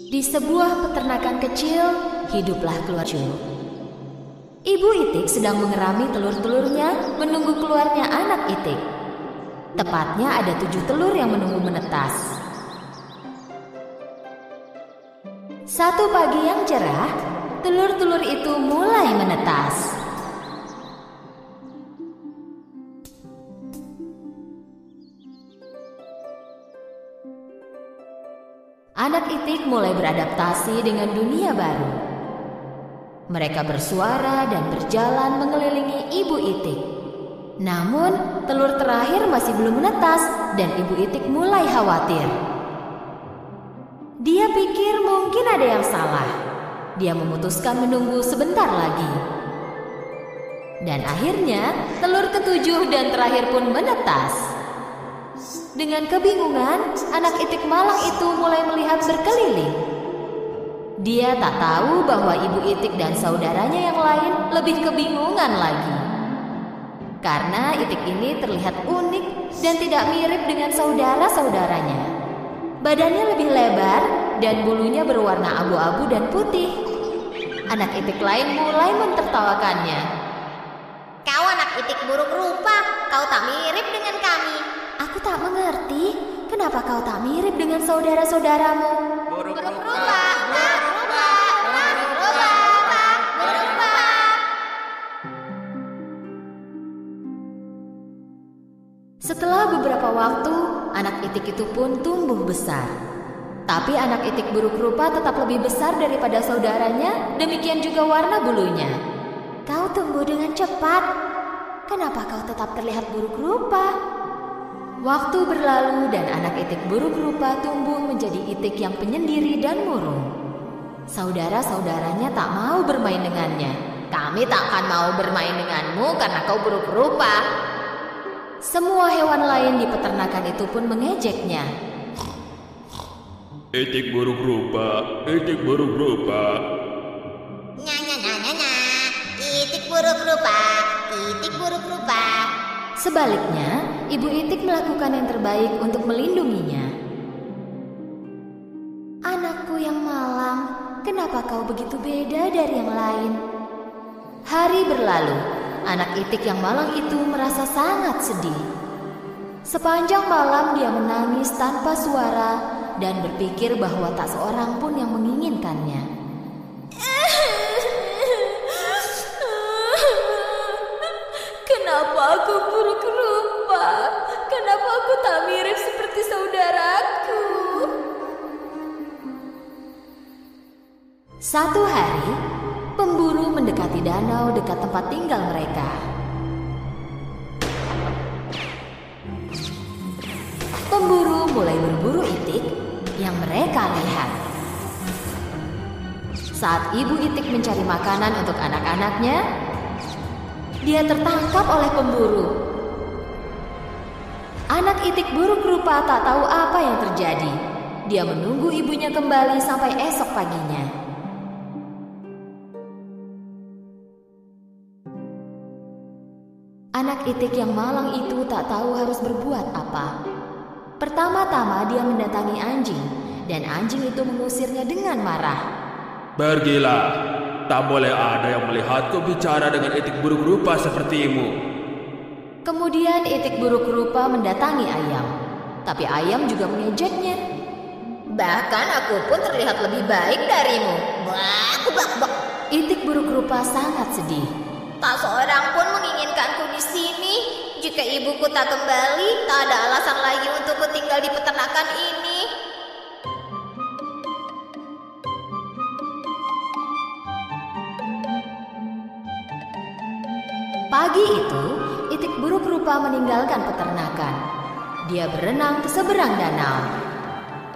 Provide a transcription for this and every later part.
Di sebuah peternakan kecil, hiduplah keluarga. Ibu itik sedang mengerami telur-telurnya menunggu keluarnya anak itik. Tepatnya ada 7 telur yang menunggu menetas. Satu pagi yang cerah, telur-telur itu mulai menetas. Anak itik mulai beradaptasi dengan dunia baru. Mereka bersuara dan berjalan mengelilingi ibu itik. Namun, telur terakhir masih belum menetas dan ibu itik mulai khawatir. Dia pikir mungkin ada yang salah. Dia memutuskan menunggu sebentar lagi. Dan akhirnya, telur ke-7 dan terakhir pun menetas. Dengan kebingungan, anak itik malang itu mulai melihat berkeliling. Dia tak tahu bahwa ibu itik dan saudaranya yang lain lebih kebingungan lagi. Karena itik ini terlihat unik dan tidak mirip dengan saudara-saudaranya. Badannya lebih lebar dan bulunya berwarna abu-abu dan putih. Anak itik lain mulai mentertawakannya. Kau anak itik buruk rupa, kau tak mirip dengan kami. Aku tak mengerti, kenapa kau tak mirip dengan saudara-saudaramu? Buruk rupa. Setelah beberapa waktu, anak itik itu pun tumbuh besar. Tapi anak itik buruk rupa tetap lebih besar daripada saudaranya, demikian juga warna bulunya. Kau tumbuh dengan cepat. Kenapa kau tetap terlihat buruk rupa? Waktu berlalu dan anak itik buruk rupa tumbuh menjadi itik yang penyendiri dan murung. Saudara-saudaranya tak mau bermain dengannya. Kami tak akan mau bermain denganmu karena kau buruk rupa. Semua hewan lain di peternakan itu pun mengejeknya. Itik buruk rupa, itik buruk rupa. Nya. Itik buruk rupa, itik buruk rupa. Sebaliknya, ibu itik melakukan yang terbaik untuk melindunginya. Anakku yang malang, kenapa kau begitu beda dari yang lain? Hari berlalu, anak itik yang malang itu merasa sangat sedih. Sepanjang malam dia menangis tanpa suara dan berpikir bahwa tak seorang pun yang menginginkannya. Kenapa aku buruk rupa? Kenapa aku tak mirip seperti saudaraku? Satu hari, pemburu mendekati danau dekat tempat tinggal mereka. Pemburu mulai berburu itik yang mereka lihat. Saat ibu itik mencari makanan untuk anak-anaknya, dia tertangkap oleh pemburu. Anak itik buruk rupa tak tahu apa yang terjadi. Dia menunggu ibunya kembali sampai esok paginya. Anak itik yang malang itu tak tahu harus berbuat apa. Pertama-tama dia mendatangi anjing, dan anjing itu mengusirnya dengan marah. Pergilah. Tak boleh ada yang melihatku bicara dengan itik buruk rupa sepertimu. Kemudian itik buruk rupa mendatangi ayam. Tapi ayam juga mengejeknya. Bahkan aku pun terlihat lebih baik darimu. Bak. Itik buruk rupa sangat sedih. Tak seorang pun menginginkanku di sini. Jika ibuku tak kembali, tak ada alasan lagi untukku tinggal di peternakan ini. Pagi itu, itik buruk rupa meninggalkan peternakan. Dia berenang ke seberang danau.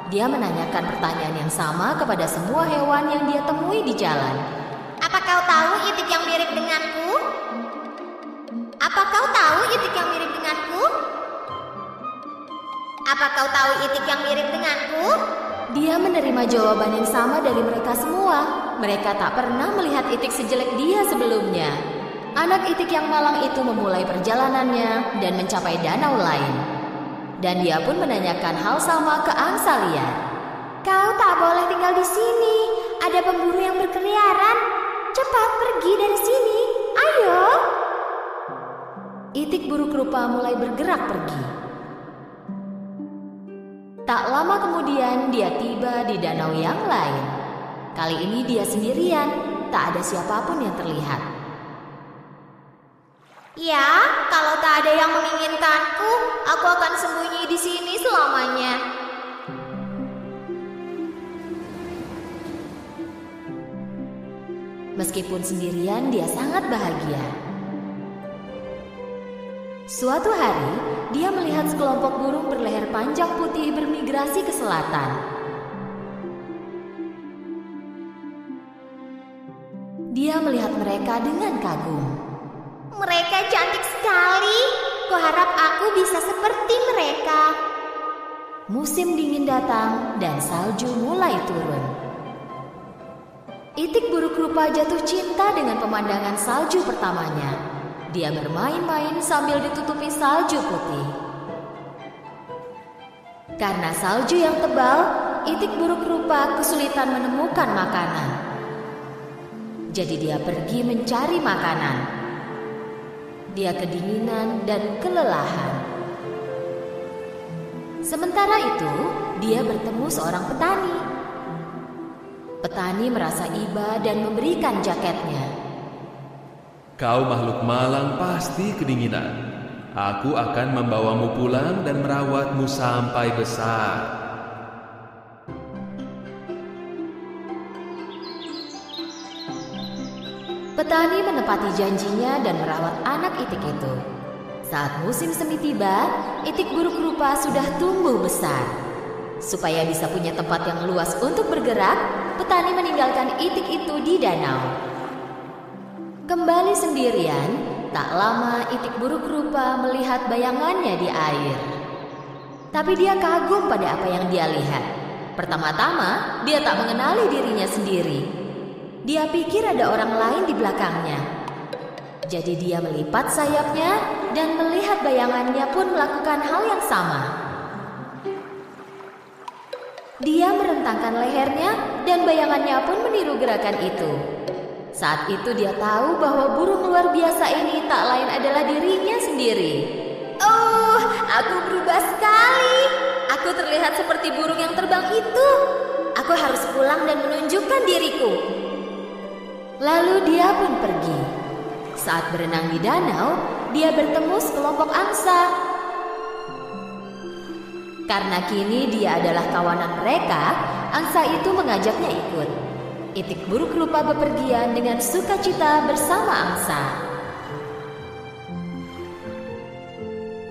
Dia menanyakan pertanyaan yang sama kepada semua hewan yang dia temui di jalan. Apa kau tahu itik yang mirip denganku? Apa kau tahu itik yang mirip denganku? Apa kau tahu itik yang mirip denganku? Dia menerima jawaban yang sama dari mereka semua. Mereka tak pernah melihat itik sejelek dia sebelumnya. Anak itik yang malang itu memulai perjalanannya dan mencapai danau lain. Dan dia pun menanyakan hal sama ke angsa liar. Kau tak boleh tinggal di sini. Ada pemburu yang berkeliaran. Cepat pergi dari sini. Ayo. Itik buruk rupa mulai bergerak pergi. Tak lama kemudian dia tiba di danau yang lain. Kali ini dia sendirian, tak ada siapapun yang terlihat. Ya, kalau tak ada yang menginginkanku, aku akan sembunyi di sini selamanya. Meskipun sendirian, dia sangat bahagia. Suatu hari, dia melihat sekelompok burung berleher panjang putih bermigrasi ke selatan. Dia melihat mereka dengan kagum. Mereka cantik sekali. Kuharap aku bisa seperti mereka. Musim dingin datang dan salju mulai turun. Itik buruk rupa jatuh cinta dengan pemandangan salju pertamanya. Dia bermain-main sambil ditutupi salju putih. Karena salju yang tebal, itik buruk rupa kesulitan menemukan makanan. Jadi dia pergi mencari makanan. Dia kedinginan dan kelelahan. Sementara itu, dia bertemu seorang petani. Petani merasa iba dan memberikan jaketnya. Kau makhluk malang pasti kedinginan. Aku akan membawamu pulang dan merawatmu sampai besar. Petani menepati janjinya dan merawat anak itik itu. Saat musim semi tiba, itik buruk rupa sudah tumbuh besar. Supaya bisa punya tempat yang luas untuk bergerak, petani meninggalkan itik itu di danau. Kembali sendirian, tak lama itik buruk rupa melihat bayangannya di air. Tapi dia kagum pada apa yang dia lihat. Pertama-tama, dia tak mengenali dirinya sendiri. Dia pikir ada orang lain di belakangnya. Jadi dia melipat sayapnya dan melihat bayangannya pun melakukan hal yang sama. Dia merentangkan lehernya dan bayangannya pun meniru gerakan itu. Saat itu dia tahu bahwa burung luar biasa ini tak lain adalah dirinya sendiri. Oh, aku berubah sekali. Aku terlihat seperti burung yang terbang itu. Aku harus pulang dan menunjukkan diriku. Lalu dia pun pergi. Saat berenang di danau, dia bertemu sekelompok angsa. Karena kini dia adalah kawanan mereka, angsa itu mengajaknya ikut. Itik buruk rupa bepergian dengan sukacita bersama angsa.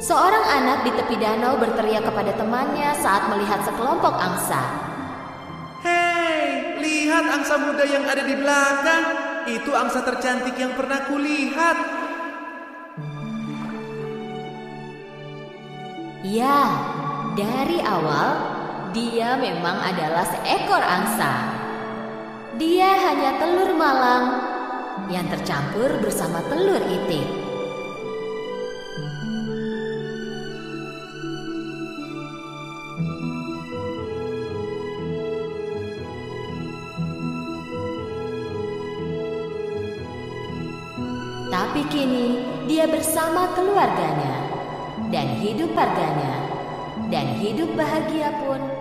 Seorang anak di tepi danau berteriak kepada temannya saat melihat sekelompok angsa. Hei, lihat angsa muda yang ada di belakang. Itu angsa tercantik yang pernah kulihat. Ya, dari awal dia memang adalah seekor angsa. Dia hanya telur malang yang tercampur bersama telur itik. Tapi kini dia bersama keluarganya dan hidup harganya dan hidup bahagia pun